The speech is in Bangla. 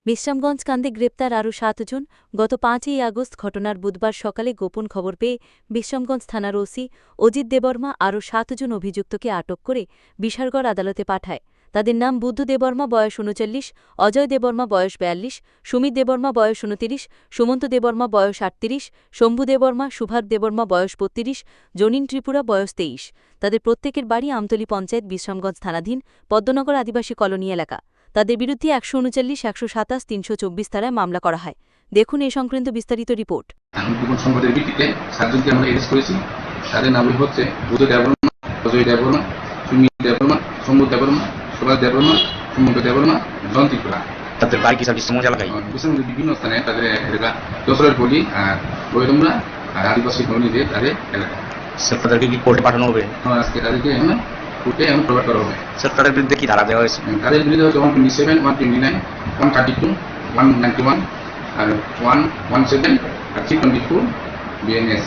বিশ্রামগঞ্জ কাণ্ডে গ্রেপ্তার আরও 7 জন। গত 5ই আগস্ট ঘটনার বুধবার সকালে গোপন খবর পেয়ে বিশ্রামগঞ্জ থানার ওসি অজিত দেববর্মা আরও 7 জন অভিযুক্তকে আটক করে বিশালগড় আদালতে পাঠায়। তাদের নাম বুদ্ধ দেববর্মা বয়স 39, অজয় দেববর্মা বয়স 42, সুমিত দেববর্মা বয়স 29, সুমন্ত দেববর্মা বয়স 38, শম্ভু দেববর্মা, সুভাষ দেববর্মা বয়স 32, জনিন ত্রিপুরা বয়স 23। তাদের প্রত্যেকের বাড়ি আমতলী পঞ্চায়েত বিশ্রামগঞ্জ থানাধীন পদ্মনগর আদিবাসী কলোনি এলাকা। তাদের বিরুদ্ধে 139, 127, 324 ধারায় মামলা করা হয়। দেখুন এ সংক্রান্ত বিস্তারিত রিপোর্ট। গোপন সংবাদের ভিত্তিতে 7 জনকে আমরা অ্যারেস্ট করেছি। তাদের নাম হচ্ছে বুদ্ধ দেববর্মা, অজয় দেববর্মা, সুমিত দেববর্মা, শম্ভু দেববর্মা, সুভাষ দেববর্মা, সুমন্ত দেববর্মা, জন ত্রিপুরা। তাদের বাড়ি কি স্যার বিশ্রামগঞ্জ এলাকায়? বিশ্রামগঞ্জের বিভিন্ন স্থানে তাদের এলাকা দশরের পল্লী আর বৈরমরা আর আদিবাসী কলোনিদের তাদের এলাকা। স্যার তাদেরকে কি কোর্টে পাঠানো হবে? আজকে তাদেরকে কোর্টে প্রভাব করা হবে। স্যার তাদের বিরুদ্ধে কি ধারা দেওয়া হয়েছে? তাদের বিরুদ্ধে হচ্ছে 127, 129, 132, 191 আর 117 আর 324 বিএনএস।